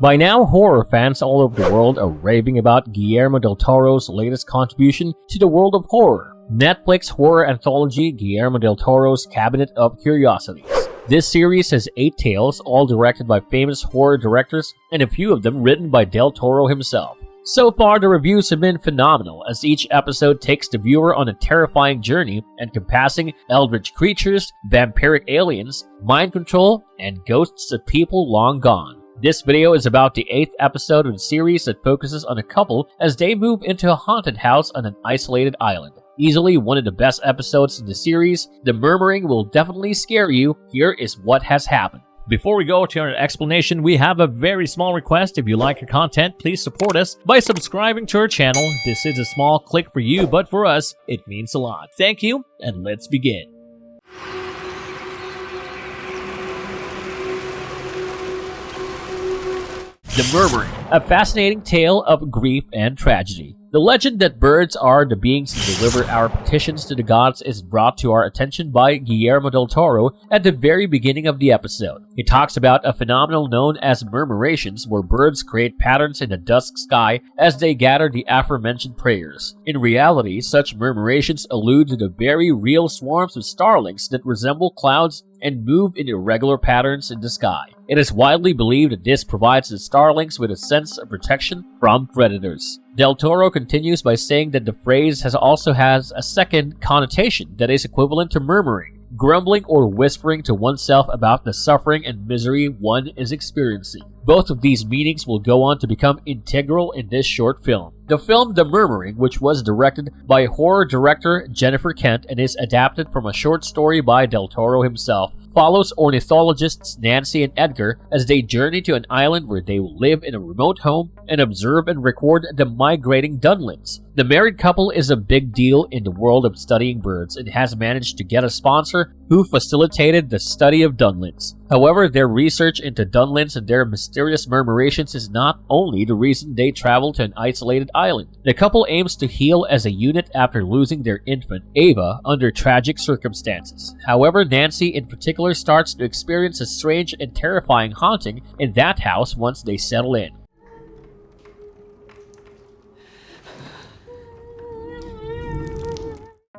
By now, horror fans all over the world are raving about Guillermo del Toro's latest contribution to the world of horror, Netflix horror anthology Guillermo del Toro's Cabinet of Curiosities. This series has 8 tales, all directed by famous horror directors, and a few of them written by del Toro himself. So far, the reviews have been phenomenal, as each episode takes the viewer on a terrifying journey encompassing eldritch creatures, vampiric aliens, mind control, and ghosts of people long gone. This video is about the 8th episode of the series that focuses on a couple as they move into a haunted house on an isolated island. Easily one of the best episodes in the series, the Murmuring will definitely scare you. Here is what has happened. Before we go to our explanation, we have a very small request. If you like our content, please support us by subscribing to our channel. This is a small click for you, but for us, it means a lot. Thank you, and let's begin. The Murmuring, a fascinating tale of grief and tragedy. The legend that birds are the beings who deliver our petitions to the gods is brought to our attention by Guillermo del Toro at the very beginning of the episode. He talks about a phenomenon known as murmurations, where birds create patterns in the dusk sky as they gather the aforementioned prayers. In reality, such murmurations allude to the very real swarms of starlings that resemble clouds and move in irregular patterns in the sky. It is widely believed that this provides the starlings with a sense of protection from predators. Del Toro continues by saying that the phrase also has a second connotation that is equivalent to murmuring, grumbling or whispering to oneself about the suffering and misery one is experiencing. Both of these meanings will go on to become integral in this short film. The film The Murmuring, which was directed by horror director Jennifer Kent and is adapted from a short story by Del Toro himself, follows ornithologists Nancy and Edgar as they journey to an island where they will live in a remote home and observe and record the migrating dunlins. The married couple is a big deal in the world of studying birds and has managed to get a sponsor who facilitated the study of dunlins. However, their research into dunlins and their mysterious murmurations is not only the reason they travel to an isolated island. The couple aims to heal as a unit after losing their infant, Ava, under tragic circumstances. However, Nancy in particular starts to experience a strange and terrifying haunting in that house once they settle in.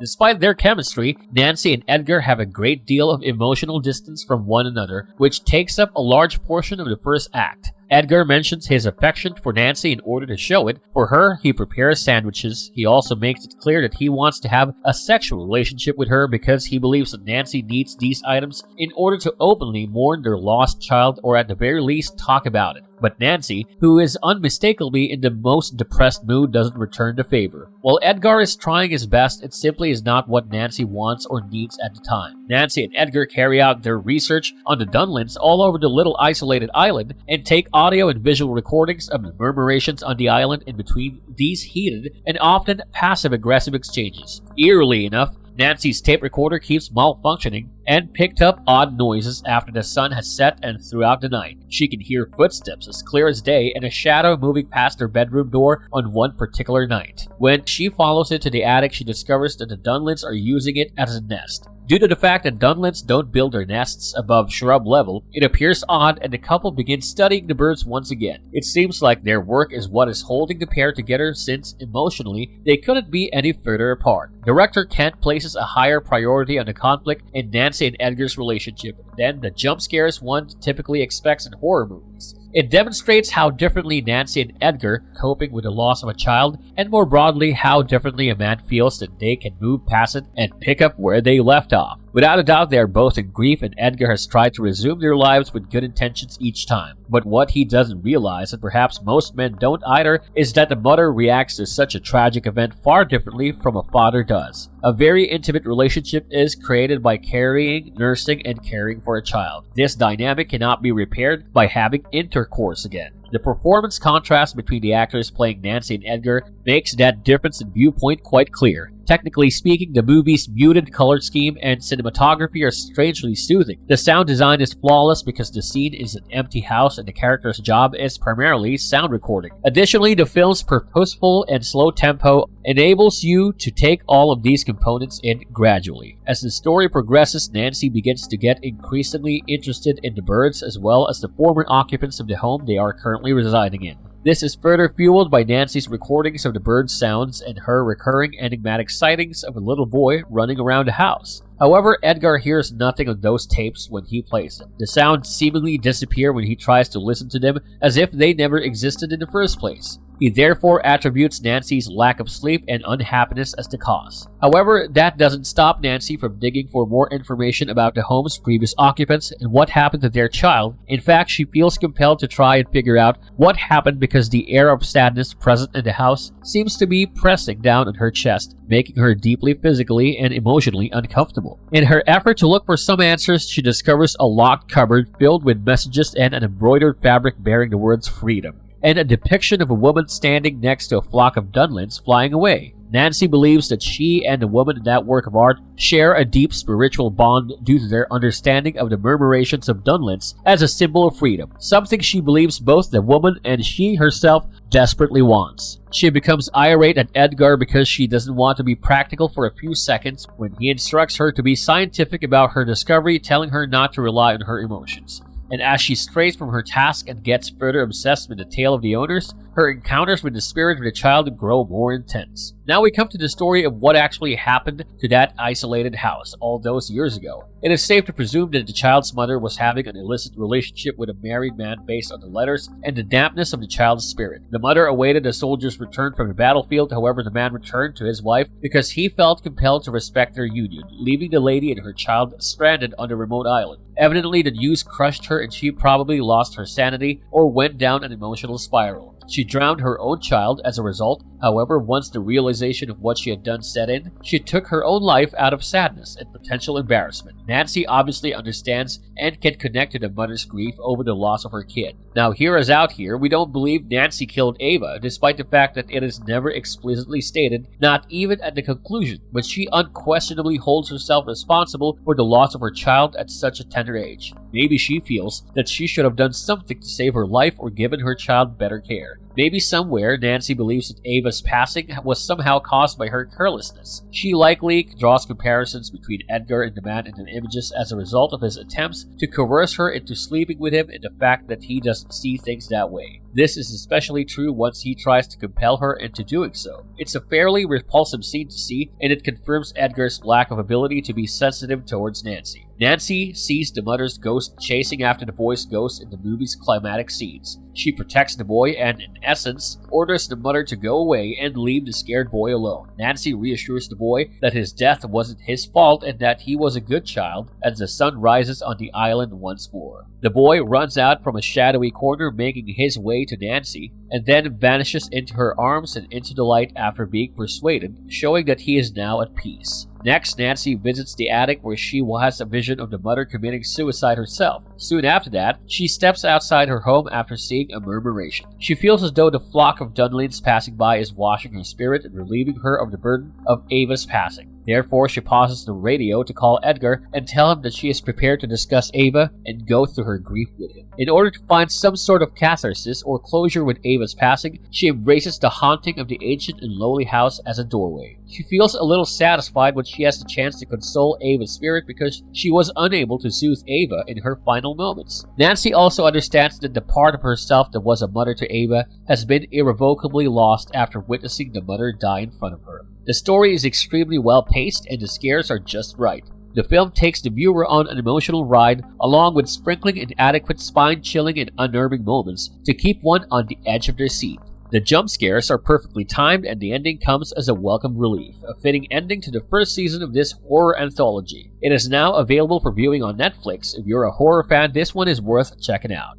Despite their chemistry, Nancy and Edgar have a great deal of emotional distance from one another, which takes up a large portion of the first act. Edgar mentions his affection for Nancy in order to show it. For her, he prepares sandwiches. He also makes it clear that he wants to have a sexual relationship with her because he believes that Nancy needs these items in order to openly mourn their lost child, or at the very least talk about it. But Nancy, who is unmistakably in the most depressed mood, doesn't return the favor. While Edgar is trying his best, it simply is not what Nancy wants or needs at the time. Nancy and Edgar carry out their research on the dunlins all over the little isolated island and take audio and visual recordings of the murmurations on the island in between these heated and often passive-aggressive exchanges. Eerily enough, Nancy's tape recorder keeps malfunctioning and picked up odd noises after the sun has set and throughout the night. She can hear footsteps as clear as day and a shadow moving past her bedroom door on one particular night. When she follows it to the attic, she discovers that the dunlins are using it as a nest. Due to the fact that dunlins don't build their nests above shrub level, it appears odd and the couple begins studying the birds once again. It seems like their work is what is holding the pair together, since emotionally they couldn't be any further apart. Director Kent places a higher priority on the conflict in Nancy and Edgar's relationship than the jump scares one typically expects in horror movies. It demonstrates how differently Nancy and Edgar coping with the loss of a child, and more broadly, how differently a man feels that they can move past it and pick up where they left off. Without a doubt, they are both in grief, and Edgar has tried to resume their lives with good intentions each time. But what he doesn't realize, and perhaps most men don't either, is that the mother reacts to such a tragic event far differently from a father does. A very intimate relationship is created by carrying, nursing, and caring for a child. This dynamic cannot be repaired by having intercourse again. The performance contrast between the actors playing Nancy and Edgar makes that difference in viewpoint quite clear. Technically speaking, the movie's muted color scheme and cinematography are strangely soothing. The sound design is flawless because the scene is an empty house and the character's job is primarily sound recording. Additionally, the film's purposeful and slow tempo enables you to take all of these components in gradually. As the story progresses, Nancy begins to get increasingly interested in the birds as well as the former occupants of the home they are currently residing in. This is further fueled by Nancy's recordings of the bird sounds and her recurring enigmatic sightings of a little boy running around the house. However, Edgar hears nothing on those tapes when he plays them. The sounds seemingly disappear when he tries to listen to them as if they never existed in the first place. He therefore attributes Nancy's lack of sleep and unhappiness as the cause. However, that doesn't stop Nancy from digging for more information about the home's previous occupants and what happened to their child. In fact, she feels compelled to try and figure out what happened because the air of sadness present in the house seems to be pressing down on her chest, making her deeply physically and emotionally uncomfortable. In her effort to look for some answers, she discovers a locked cupboard filled with messages and an embroidered fabric bearing the words freedom, and a depiction of a woman standing next to a flock of dunlins flying away. Nancy believes that she and the woman in that work of art share a deep spiritual bond due to their understanding of the murmurations of dunlins as a symbol of freedom, something she believes both the woman and she herself desperately wants. She becomes irate at Edgar because she doesn't want to be practical for a few seconds when he instructs her to be scientific about her discovery, telling her not to rely on her emotions. And as she strays from her task and gets further obsessed with the tale of the owners, her encounters with the spirit of the child grow more intense. Now we come to the story of what actually happened to that isolated house all those years ago. It is safe to presume that the child's mother was having an illicit relationship with a married man based on the letters and the dampness of the child's spirit. The mother awaited the soldier's return from the battlefield, however the man returned to his wife because he felt compelled to respect their union, leaving the lady and her child stranded on a remote island. Evidently, the news crushed her and she probably lost her sanity or went down an emotional spiral. She drowned her own child as a result. However, once the realization of what she had done set in, she took her own life out of sadness and potential embarrassment. Nancy obviously understands and can connect to the mother's grief over the loss of her kid. Now, hear us out here. We don't believe Nancy killed Ava, despite the fact that it is never explicitly stated, not even at the conclusion, but she unquestionably holds herself responsible for the loss of her child at such a tender age. Maybe she feels that she should have done something to save her life or given her child better care. Maybe somewhere, Nancy believes that Ava's passing was somehow caused by her carelessness. She likely draws comparisons between Edgar and the man in the images as a result of his attempts to coerce her into sleeping with him and the fact that he doesn't see things that way. This is especially true once he tries to compel her into doing so. It's a fairly repulsive scene to see, and it confirms Edgar's lack of ability to be sensitive towards Nancy. Nancy sees the mother's ghost chasing after the boy's ghost in the movie's climatic scenes. She protects the boy and, in essence, orders the mother to go away and leave the scared boy alone. Nancy reassures the boy that his death wasn't his fault and that he was a good child as the sun rises on the island once more. The boy runs out from a shadowy corner, making his way to Nancy, and then vanishes into her arms and into the light after being persuaded, showing that he is now at peace. Next, Nancy visits the attic where she has a vision of the mother committing suicide herself. Soon after that, she steps outside her home after seeing a murmuration. She feels as though the flock of dunlins passing by is washing her spirit and relieving her of the burden of Ava's passing. Therefore, she pauses the radio to call Edgar and tell him that she is prepared to discuss Ava and go through her grief with him. In order to find some sort of catharsis or closure with Ava's passing, she embraces the haunting of the ancient and lowly house as a doorway. She feels a little satisfied when she has the chance to console Ava's spirit because she was unable to soothe Ava in her final moments. Nancy also understands that the part of herself that was a mother to Ava has been irrevocably lost after witnessing the mother die in front of her. The story is extremely well paced and the scares are just right. The film takes the viewer on an emotional ride along with sprinkling inadequate spine-chilling and unnerving moments to keep one on the edge of their seat. The jump scares are perfectly timed and the ending comes as a welcome relief, a fitting ending to the first season of this horror anthology. It is now available for viewing on Netflix. If you're a horror fan, this one is worth checking out.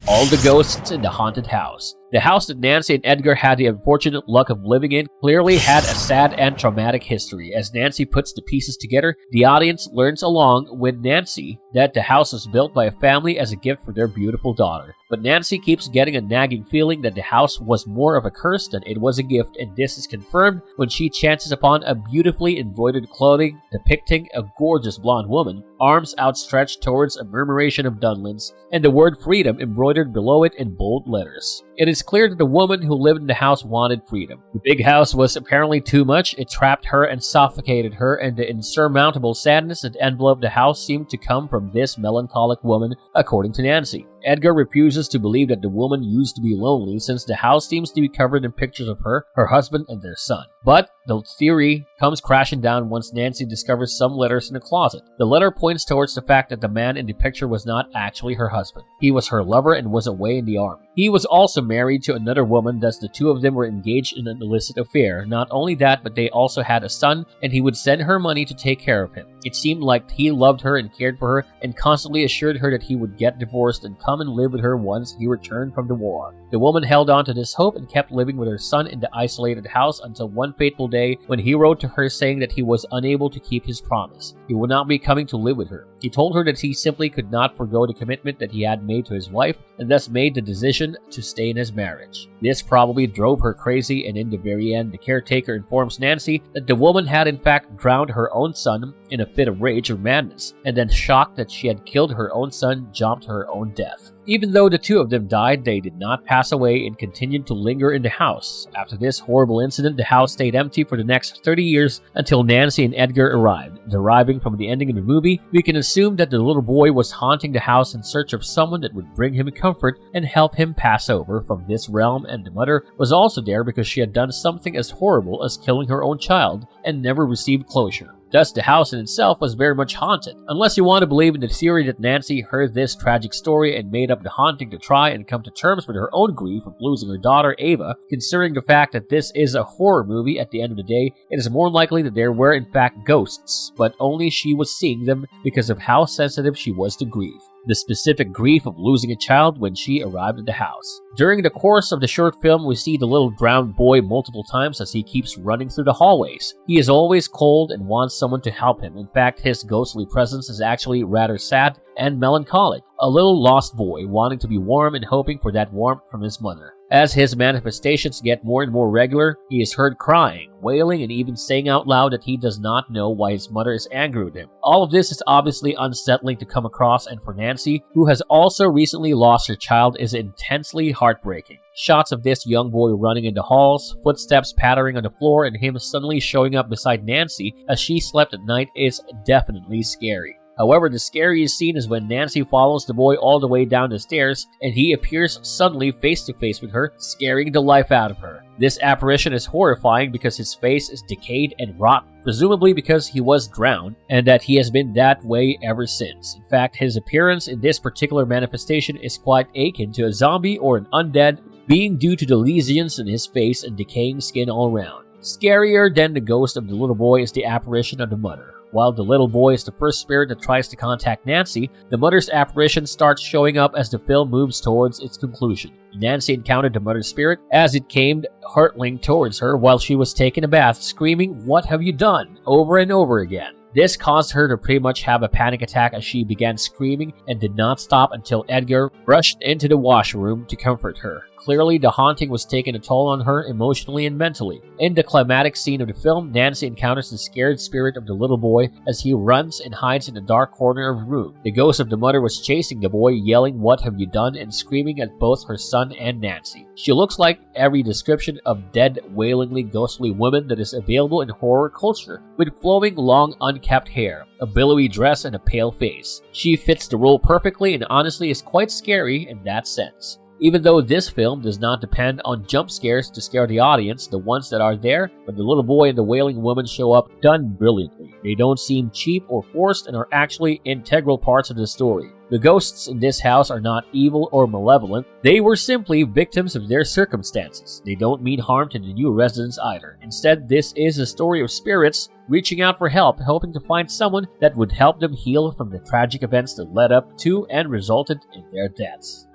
All the Ghosts in the Haunted House. The house that Nancy and Edgar had the unfortunate luck of living in clearly had a sad and traumatic history. As Nancy puts the pieces together, the audience learns along with Nancy that the house was built by a family as a gift for their beautiful daughter. But Nancy keeps getting a nagging feeling that the house was more of a curse than it was a gift, and this is confirmed when she chances upon a beautifully embroidered clothing depicting a gorgeous blonde woman, arms outstretched towards a murmuration of Dunlins, and the word freedom embroidered below it in bold letters. It is clear that the woman who lived in the house wanted freedom. The big house was apparently too much. It trapped her and suffocated her, and the insurmountable sadness that enveloped the house seemed to come from this melancholic woman, according to Nancy. Edgar refuses to believe that the woman used to be lonely, since the house seems to be covered in pictures of her, her husband, and their son. But the theory comes crashing down once Nancy discovers some letters in the closet. The letter points towards the fact that the man in the picture was not actually her husband. He was her lover and was away in the army. He was also married to another woman, thus the two of them were engaged in an illicit affair. Not only that, but they also had a son, and he would send her money to take care of him. It seemed like he loved her and cared for her, and constantly assured her that he would get divorced and come and live with her once he returned from the war. The woman held on to this hope and kept living with her son in the isolated house until one fateful day when he wrote to her saying that he was unable to keep his promise. He would not be coming to live with her. He told her that he simply could not forgo the commitment that he had made to his wife, and thus made the decision to stay in his marriage. This probably drove her crazy, and in the very end, the caretaker informs Nancy that the woman had in fact drowned her own son in a fit of rage or madness, and then, shocked that she had killed her own son, jumped to her own death. Even though the two of them died, they did not pass away and continued to linger in the house. After this horrible incident, the house stayed empty for the next 30 years until Nancy and Edgar arrived. Deriving from the ending of the movie, we can assume that the little boy was haunting the house in search of someone that would bring him comfort and help him pass over from this realm, and the mother was also there because she had done something as horrible as killing her own child and never received closure. Thus, the house in itself was very much haunted. Unless you want to believe in the theory that Nancy heard this tragic story and made up the haunting to try and come to terms with her own grief of losing her daughter, Ava, considering the fact that this is a horror movie at the end of the day, it is more likely that there were in fact ghosts, but only she was seeing them because of how sensitive she was to grief. The specific grief of losing a child when she arrived at the house. During the course of the short film, we see the little drowned boy multiple times as he keeps running through the hallways. He is always cold and wants someone to help him. In fact, his ghostly presence is actually rather sad and melancholic. A little lost boy wanting to be warm and hoping for that warmth from his mother. As his manifestations get more and more regular, he is heard crying, wailing, and even saying out loud that he does not know why his mother is angry with him. All of this is obviously unsettling to come across, and for Nancy, who has also recently lost her child, is intensely heartbreaking. Shots of this young boy running in the halls, footsteps pattering on the floor, and him suddenly showing up beside Nancy as she slept at night is definitely scary. However, the scariest scene is when Nancy follows the boy all the way down the stairs and he appears suddenly face to face with her, scaring the life out of her. This apparition is horrifying because his face is decayed and rotten, presumably because he was drowned, and that he has been that way ever since. In fact, his appearance in this particular manifestation is quite akin to a zombie or an undead, being due to the lesions in his face and decaying skin all around. Scarier than the ghost of the little boy is the apparition of the mother. While the little boy is the first spirit that tries to contact Nancy, the mother's apparition starts showing up as the film moves towards its conclusion. Nancy encountered the mother's spirit as it came hurtling towards her while she was taking a bath, screaming, "What have you done?" over and over again. This caused her to pretty much have a panic attack as she began screaming and did not stop until Edgar rushed into the washroom to comfort her. Clearly, the haunting was taking a toll on her emotionally and mentally. In the climatic scene of the film, Nancy encounters the scared spirit of the little boy as he runs and hides in the dark corner of the room. The ghost of the mother was chasing the boy, yelling, "What have you done?" and screaming at both her son and Nancy. She looks like every description of dead, wailingly ghostly woman that is available in horror culture, with flowing, long, unkept hair, a billowy dress, and a pale face. She fits the role perfectly and honestly is quite scary in that sense. Even though this film does not depend on jump scares to scare the audience, the ones that are there, when the little boy and the wailing woman show up, done brilliantly. They don't seem cheap or forced and are actually integral parts of the story. The ghosts in this house are not evil or malevolent. They were simply victims of their circumstances. They don't mean harm to the new residents either. Instead, this is a story of spirits reaching out for help, hoping to find someone that would help them heal from the tragic events that led up to and resulted in their deaths.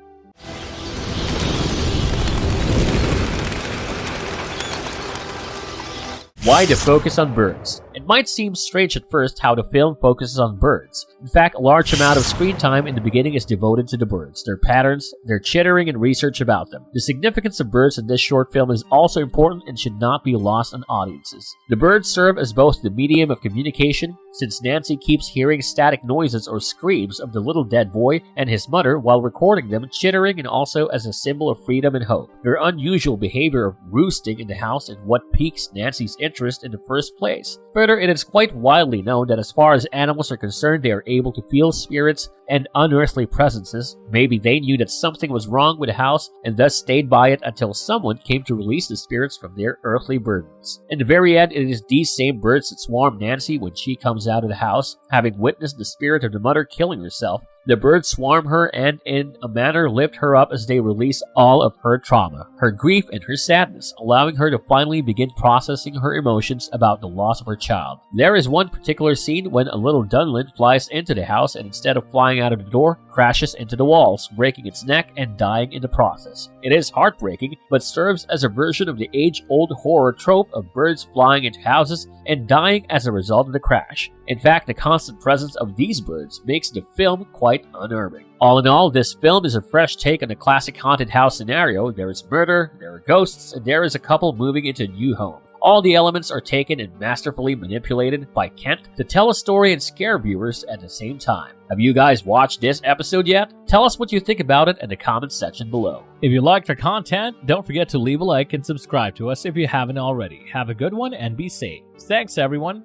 Why the focus on birds? It might seem strange at first how the film focuses on birds. In fact, a large amount of screen time in the beginning is devoted to the birds, their patterns, their chittering, and research about them. The significance of birds in this short film is also important and should not be lost on audiences. The birds serve as both the medium of communication, since Nancy keeps hearing static noises or screams of the little dead boy and his mother while recording them chittering, and also as a symbol of freedom and hope. Their unusual behavior of roosting in the house is what piques Nancy's interest in the first place. Further, it is quite widely known that as far as animals are concerned, they are able to feel spirits and unearthly presences. Maybe they knew that something was wrong with the house and thus stayed by it until someone came to release the spirits from their earthly burdens. In the very end, it is these same birds that swarm Nancy when she comes out of the house, having witnessed the spirit of the mother killing herself. The birds swarm her and in a manner lift her up as they release all of her trauma, her grief, and her sadness, allowing her to finally begin processing her emotions about the loss of her child. There is one particular scene when a little dunlin flies into the house and instead of flying out of the door, crashes into the walls, breaking its neck and dying in the process. It is heartbreaking, but serves as a version of the age-old horror trope of birds flying into houses and dying as a result of the crash. In fact, the constant presence of these birds makes the film quite unnerving. All in all, this film is a fresh take on the classic haunted house scenario. There is murder, there are ghosts, and there is a couple moving into a new home. All the elements are taken and masterfully manipulated by Kent to tell a story and scare viewers at the same time. Have you guys watched this episode yet? Tell us what you think about it in the comments section below. If you liked our content, don't forget to leave a like and subscribe to us if you haven't already. Have a good one and be safe. Thanks, everyone.